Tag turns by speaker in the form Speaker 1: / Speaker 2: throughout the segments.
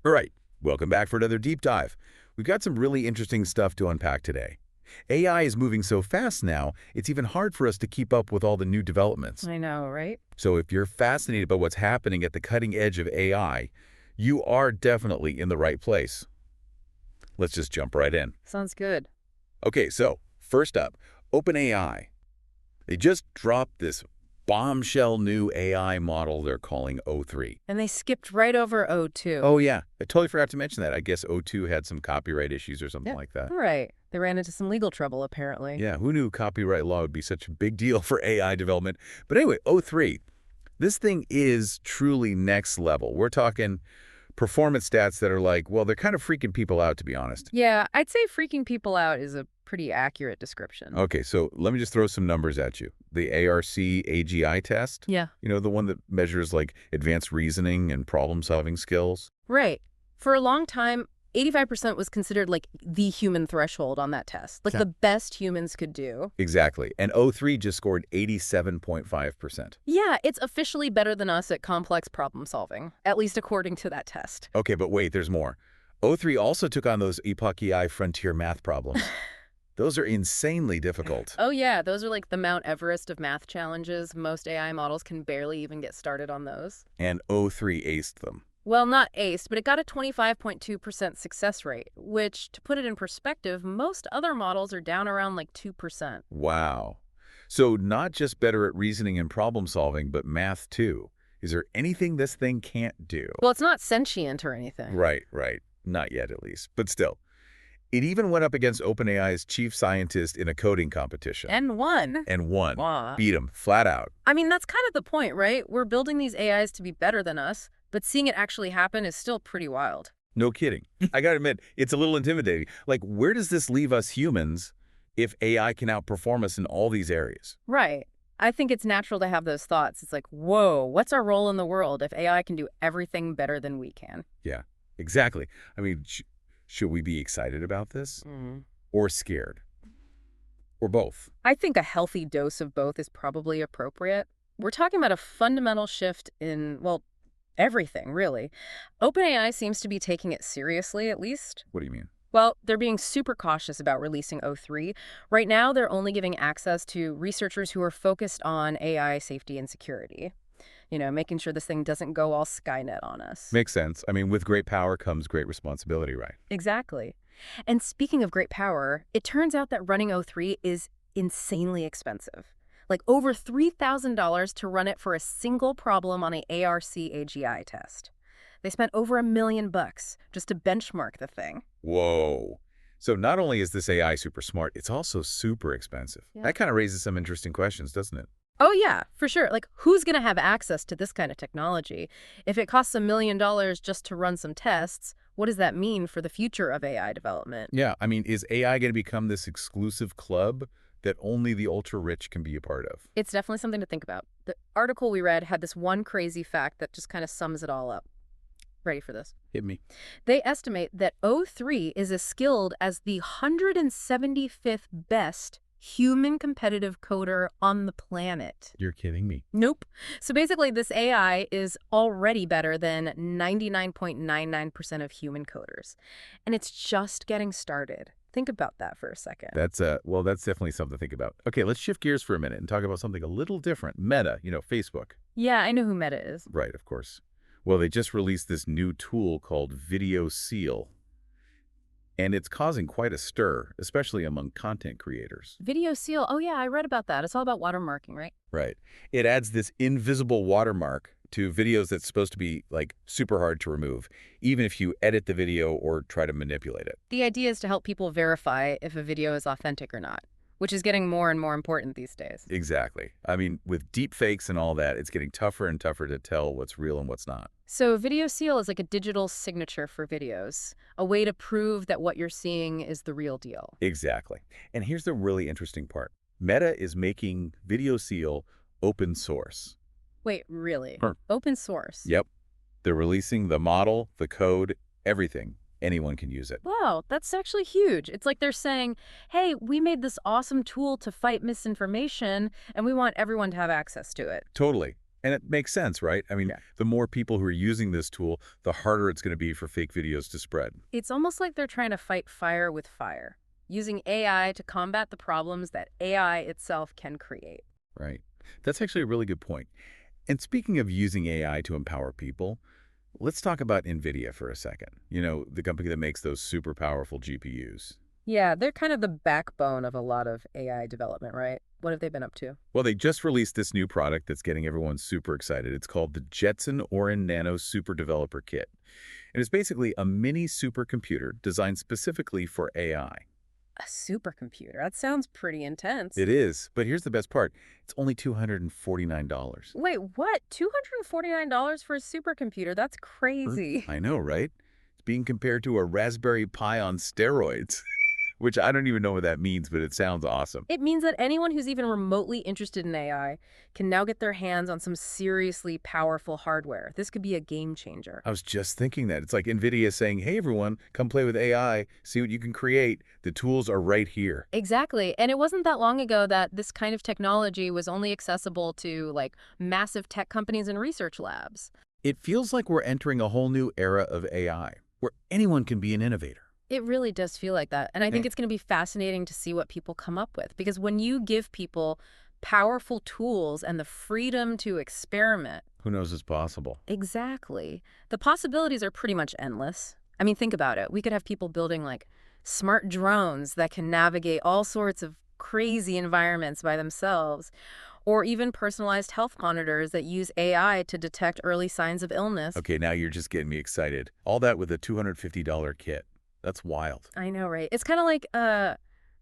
Speaker 1: All right, welcome back for another deep dive. We've got some really interesting stuff to unpack today. AI is moving so fast now, it's even hard for us to keep up with all the new developments.
Speaker 2: I know, right?
Speaker 1: So if you're fascinated by what's happening at the cutting edge of AI, you are definitely in the right place. Let's just jump right in.
Speaker 2: Sounds good.
Speaker 1: Okay, so first up, OpenAI. They just dropped this bombshell new AI model they're calling O3.
Speaker 2: And they skipped right over O2.
Speaker 1: Oh yeah, I totally forgot to mention that. I guess O2 had some copyright issues or something
Speaker 2: Yeah,
Speaker 1: like that.
Speaker 2: right. They ran into some legal trouble, apparently.
Speaker 1: Yeah, who knew copyright law would be such a big deal for AI development? But anyway, O3, this thing is truly next level. We're talking performance stats that are like, well, they're kind of freaking people out, to be honest.
Speaker 2: Yeah, I'd say freaking people out is a pretty accurate description.
Speaker 1: Okay, so let me just throw some numbers at you. The ARC AGI test,
Speaker 2: Yeah.
Speaker 1: the one that measures like advanced reasoning and problem-solving skills.
Speaker 2: Right. For a long time, 85% was considered like the human threshold on that test. Like
Speaker 1: Yeah.
Speaker 2: the best humans could do.
Speaker 1: Exactly. And O3 just scored 87.5%.
Speaker 2: Yeah, it's officially better than us at complex problem solving, at least according to that test.
Speaker 1: Okay, but wait, there's more. O3 also took on those Epoch AI frontier math problems. Those are insanely difficult.
Speaker 2: Oh yeah, those are like the Mount Everest of math challenges. Most AI models can barely even get started on those.
Speaker 1: And O3 aced them.
Speaker 2: Well, not aced, but it got a 25.2% success rate, which, to put it in perspective, most other models are down around like 2%.
Speaker 1: Wow. So not just better at reasoning and problem solving, but math too. Is there anything this thing can't do?
Speaker 2: Well, it's not sentient or anything.
Speaker 1: Right, right. Not yet, at least. But still. It even went up against OpenAI's chief scientist in a coding competition.
Speaker 2: And won.
Speaker 1: And won.
Speaker 2: Wah.
Speaker 1: Beat him, flat out.
Speaker 2: I mean, that's kind of the point, right? We're building these AIs to be better than us, but seeing it actually happen is still pretty wild.
Speaker 1: No kidding. I gotta admit, it's a little intimidating. Like, where does this leave us humans if AI can outperform us in all these areas?
Speaker 2: Right. I think it's natural to have those thoughts. It's like, whoa, what's our role in the world if AI can do everything better than we can?
Speaker 1: Yeah, exactly. I mean, should we be excited about this? Or scared? Or both?
Speaker 2: I think a healthy dose of both is probably appropriate. We're talking about a fundamental shift in, well, everything, really. OpenAI seems to be taking it seriously, at least.
Speaker 1: What do you mean?
Speaker 2: Well, they're being super cautious about releasing O3. Right now, they're only giving access to researchers who are focused on AI safety and security. Making sure this thing doesn't go all Skynet on us.
Speaker 1: Makes sense. I mean, with great power comes great responsibility, right?
Speaker 2: Exactly. And speaking of great power, it turns out that running O3 is insanely expensive. Like over $3,000 to run it for a single problem on an ARC AGI test. They spent over $1 million just to benchmark the thing.
Speaker 1: Whoa. So not only is this AI super smart, it's also super expensive.
Speaker 2: Yeah.
Speaker 1: That kind of raises some interesting questions, doesn't it?
Speaker 2: Oh, yeah, for sure. Like, who's going to have access to this kind of technology? If it costs $1 million just to run some tests, what does that mean for the future of AI development?
Speaker 1: Yeah, I mean, is AI going to become this exclusive club that only the ultra-rich can be a part of?
Speaker 2: It's definitely something to think about. The article we read had this one crazy fact that just kind of sums it all up. Ready for this?
Speaker 1: Hit me.
Speaker 2: They estimate that O3 is as skilled as the 175th best human competitive coder on the planet.
Speaker 1: You're kidding me.
Speaker 2: Nope. So basically, this AI is already better than 99.99% of human coders. And it's just getting started. Think about that for a second.
Speaker 1: That's definitely something to think about. Okay, let's shift gears for a minute and talk about something a little different. Meta, Facebook.
Speaker 2: Yeah, I know who Meta is.
Speaker 1: Right, of course. Well, they just released this new tool called Video Seal. And it's causing quite a stir, especially among content creators.
Speaker 2: Video Seal. Oh, yeah, I read about that. It's all about watermarking, right?
Speaker 1: Right. It adds this invisible watermark to videos that's supposed to be, like, super hard to remove, even if you edit the video or try to manipulate it.
Speaker 2: The idea is to help people verify if a video is authentic or not, which is getting more and more important these days.
Speaker 1: Exactly. I mean, with deep fakes and all that, it's getting tougher and tougher to tell what's real and what's not.
Speaker 2: So Video Seal is like a digital signature for videos, a way to prove that what you're seeing is the real deal.
Speaker 1: Exactly. And here's the really interesting part. Meta is making Video Seal open source.
Speaker 2: Wait, really?
Speaker 1: Sure.
Speaker 2: Open source?
Speaker 1: Yep. They're releasing the model, the code, everything. Anyone can use it.
Speaker 2: Wow, that's actually huge. It's like they're saying, hey, we made this awesome tool to fight misinformation, and we want everyone to have access to it.
Speaker 1: Totally. And it makes sense, right? I mean,
Speaker 2: Yeah.
Speaker 1: the more people who are using this tool, the harder it's going to be for fake videos to spread.
Speaker 2: It's almost like they're trying to fight fire with fire, using AI to combat the problems that AI itself can create.
Speaker 1: Right. That's actually a really good point. And speaking of using AI to empower people, let's talk about NVIDIA for a second. The company that makes those super powerful GPUs.
Speaker 2: Yeah, they're kind of the backbone of a lot of AI development, right? What have they been up to?
Speaker 1: Well, they just released this new product that's getting everyone super excited. It's called the Jetson Orin Nano Super Developer Kit. And it's basically a mini supercomputer designed specifically for AI.
Speaker 2: A supercomputer. That sounds pretty intense.
Speaker 1: It is, but here's the best part. It's only $249.
Speaker 2: Wait, what? $249 for a supercomputer? That's
Speaker 1: Huh?
Speaker 2: crazy.
Speaker 1: I know, right? It's being compared to a Raspberry Pi on steroids, which I don't even know what that means, but it sounds awesome.
Speaker 2: It means that anyone who's even remotely interested in AI can now get their hands on some seriously powerful hardware. This could be a game changer.
Speaker 1: I was just thinking that. It's like NVIDIA saying, hey, everyone, come play with AI, see what you can create. The tools are right here.
Speaker 2: Exactly. And it wasn't that long ago that this kind of technology was only accessible to like massive tech companies and research labs.
Speaker 1: It feels like we're entering a whole new era of AI, where anyone can be an innovator.
Speaker 2: It really does feel like that. And I think
Speaker 1: Eh,
Speaker 2: it's going to be fascinating to see what people come up with because when you give people powerful tools and the freedom to experiment,
Speaker 1: Who knows is possible?
Speaker 2: exactly, the possibilities are pretty much endless. I mean, think about it. We could have people building like smart drones that can navigate all sorts of crazy environments by themselves, or even personalized health monitors that use AI to detect early signs of illness.
Speaker 1: Okay, now you're just getting me excited. All that with a $250 kit. That's wild.
Speaker 2: I know, right? It's kind of like,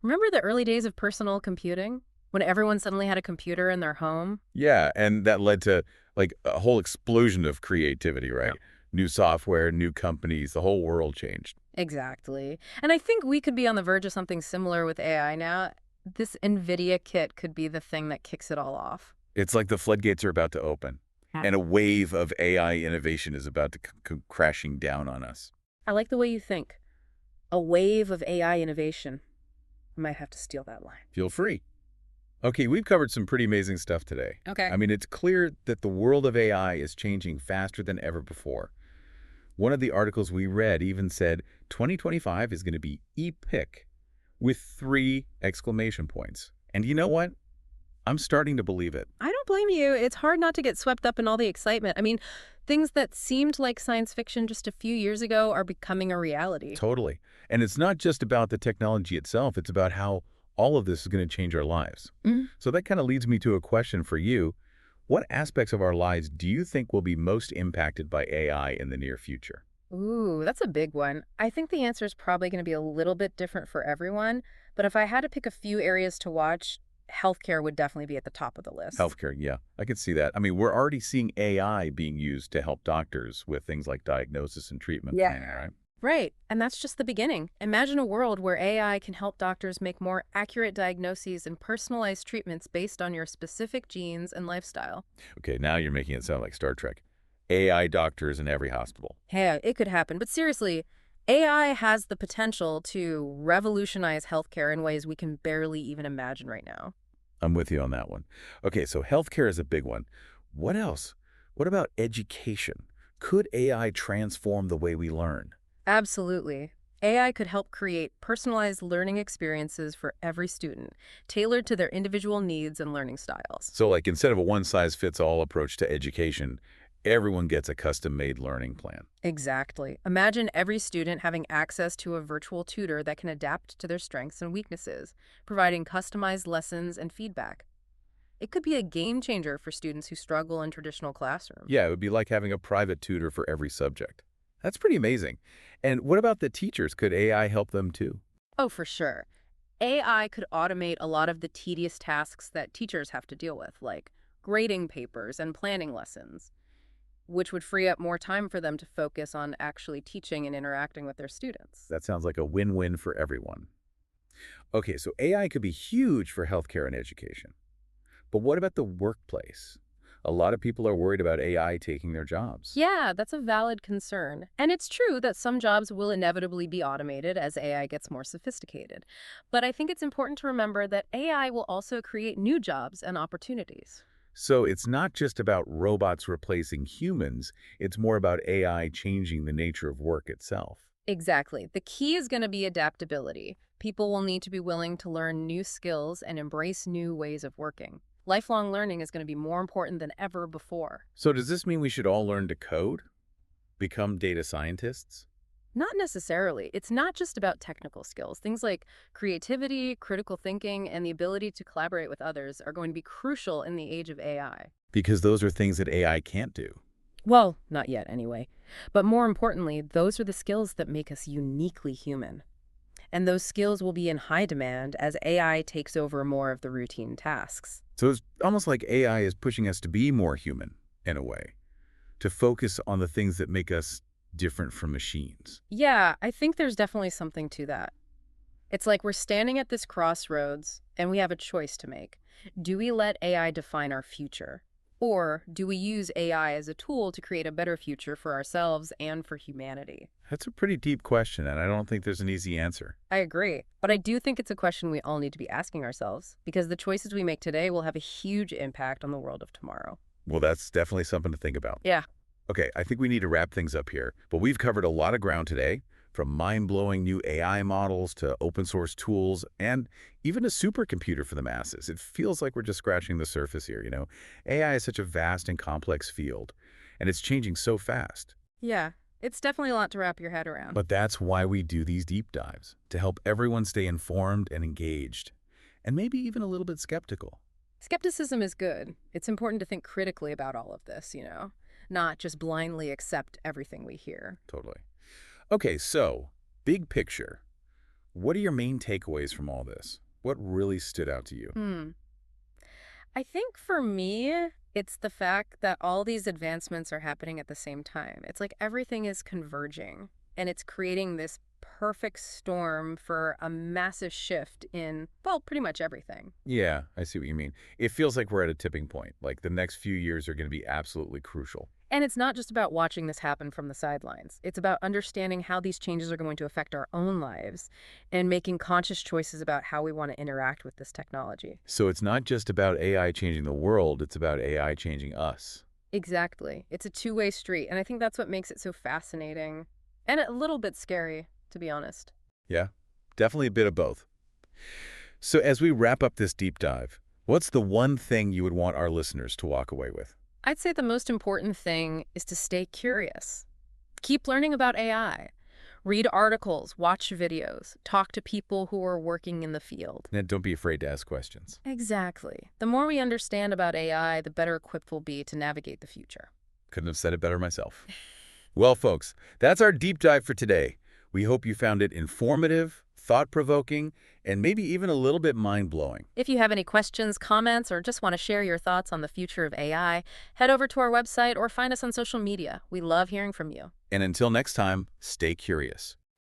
Speaker 2: remember the early days of personal computing when everyone suddenly had a computer in their home?
Speaker 1: Yeah, and that led to like a whole explosion of creativity,
Speaker 2: Yeah.
Speaker 1: right? New software, new companies, the whole world changed.
Speaker 2: Exactly. And I think we could be on the verge of something similar with AI now. This NVIDIA kit could be the thing that kicks it all off.
Speaker 1: It's like the floodgates are about to open,
Speaker 2: Yeah.
Speaker 1: and a wave of AI innovation is about to come crashing down on us.
Speaker 2: I like the way you think. A wave of AI innovation. I might have to steal that line.
Speaker 1: Feel free. Okay, we've covered some pretty amazing stuff today.
Speaker 2: Okay.
Speaker 1: I mean, it's clear that the world of AI is changing faster than ever before. One of the articles we read even said 2025 is going to be epic with 3 exclamation points. And you know what? I'm starting to believe it.
Speaker 2: I don't blame you. It's hard not to get swept up in all the excitement. I mean, things that seemed like science fiction just a few years ago are becoming a reality.
Speaker 1: Totally. And it's not just about the technology itself, it's about how all of this is going to change our lives.
Speaker 2: Mhm.
Speaker 1: So that kind of leads me to a question for you. What aspects of our lives do you think will be most impacted by AI in the near future?
Speaker 2: Ooh, that's a big one. I think the answer is probably going to be a little bit different for everyone. But if I had to pick a few areas to watch, healthcare would definitely be at the top of the list.
Speaker 1: Healthcare, yeah, I could see that. I mean, we're already seeing AI being used to help doctors with things like diagnosis and treatment
Speaker 2: Yeah.
Speaker 1: planning, right?
Speaker 2: Right. And that's just the beginning. Imagine a world where AI can help doctors make more accurate diagnoses and personalized treatments based on your specific genes and lifestyle.
Speaker 1: Okay, now you're making it sound like Star Trek. AI doctors in every hospital.
Speaker 2: Hey, it could happen. But seriously, AI has the potential to revolutionize healthcare in ways we can barely even imagine right now.
Speaker 1: I'm with you on that one. Okay, so healthcare is a big one. What else? What about education? Could AI transform the way we learn?
Speaker 2: Absolutely. AI could help create personalized learning experiences for every student, tailored to their individual needs and learning styles.
Speaker 1: So like instead of a one-size-fits-all approach to education, everyone gets a custom-made learning plan.
Speaker 2: Exactly. Imagine every student having access to a virtual tutor that can adapt to their strengths and weaknesses, providing customized lessons and feedback. It could be a game changer for students who struggle in traditional classrooms.
Speaker 1: Yeah, it would be like having a private tutor for every subject. That's pretty amazing. And what about the teachers? Could AI help them too?
Speaker 2: Oh, for sure. AI could automate a lot of the tedious tasks that teachers have to deal with, like grading papers and planning lessons, which would free up more time for them to focus on actually teaching and interacting with their students.
Speaker 1: That sounds like a win-win for everyone. Okay, so AI could be huge for healthcare and education. But what about the workplace? A lot of people are worried about AI taking their jobs.
Speaker 2: Yeah, that's a valid concern. And it's true that some jobs will inevitably be automated as AI gets more sophisticated. But I think it's important to remember that AI will also create new jobs and opportunities.
Speaker 1: So it's not just about robots replacing humans, it's more about AI changing the nature of work itself.
Speaker 2: Exactly. The key is going to be adaptability. People will need to be willing to learn new skills and embrace new ways of working. Lifelong learning is going to be more important than ever before.
Speaker 1: So does this mean we should all learn to code? Become data scientists?
Speaker 2: Not necessarily. It's not just about technical skills. Things like creativity, critical thinking, and the ability to collaborate with others are going to be crucial in the age of AI.
Speaker 1: Because those are things that AI can't do.
Speaker 2: Well, not yet anyway. But more importantly, those are the skills that make us uniquely human. And those skills will be in high demand as AI takes over more of the routine tasks.
Speaker 1: So it's almost like AI is pushing us to be more human, in a way, to focus on the things that make us different from machines.
Speaker 2: Yeah, I think there's definitely something to that. It's like we're standing at this crossroads and we have a choice to make. Do we let AI define our future? Or do we use AI as a tool to create a better future for ourselves and for humanity?
Speaker 1: That's a pretty deep question, and I don't think there's an easy answer.
Speaker 2: I agree. But I do think it's a question we all need to be asking ourselves because the choices we make today will have a huge impact on the world of tomorrow.
Speaker 1: Well, that's definitely something to think about.
Speaker 2: Yeah.
Speaker 1: Okay, I think we need to wrap things up here, but we've covered a lot of ground today, from mind-blowing new AI models to open source tools and even a supercomputer for the masses. It feels like we're just scratching the surface here. AI is such a vast and complex field, and it's changing so fast.
Speaker 2: Yeah, it's definitely a lot to wrap your head around.
Speaker 1: But that's why we do these deep dives, to help everyone stay informed and engaged, and maybe even a little bit skeptical.
Speaker 2: Skepticism is good. It's important to think critically about all of this, not just blindly accept everything we hear.
Speaker 1: Totally. Okay, so, big picture. What are your main takeaways from all this? What really stood out to you?
Speaker 2: I think for me, it's the fact that all these advancements are happening at the same time. It's like everything is converging, and it's creating this perfect storm for a massive shift in, well, pretty much everything.
Speaker 1: Yeah, I see what you mean. It feels like we're at a tipping point, like the next few years are going to be absolutely crucial.
Speaker 2: And it's not just about watching this happen from the sidelines. It's about understanding how these changes are going to affect our own lives and making conscious choices about how we want to interact with this technology.
Speaker 1: So it's not just about AI changing the world, it's about AI changing us.
Speaker 2: Exactly. It's a two-way street, and I think that's what makes it so fascinating and a little bit scary, to be honest.
Speaker 1: Yeah, definitely a bit of both. So as we wrap up this deep dive, what's the one thing you would want our listeners to walk away with?
Speaker 2: I'd say the most important thing is to stay curious. Keep learning about AI. Read articles, watch videos, talk to people who are working in the field.
Speaker 1: And don't be afraid to ask questions.
Speaker 2: Exactly. The more we understand about AI, the better equipped we'll be to navigate the future.
Speaker 1: Couldn't have said it better myself. Well, folks, that's our deep dive for today. We hope you found it informative, thought-provoking, and maybe even a little bit mind-blowing.
Speaker 2: If you have any questions, comments, or just want to share your thoughts on the future of AI, head over to our website or find us on social media. We love hearing from you.
Speaker 1: And until next time, stay curious.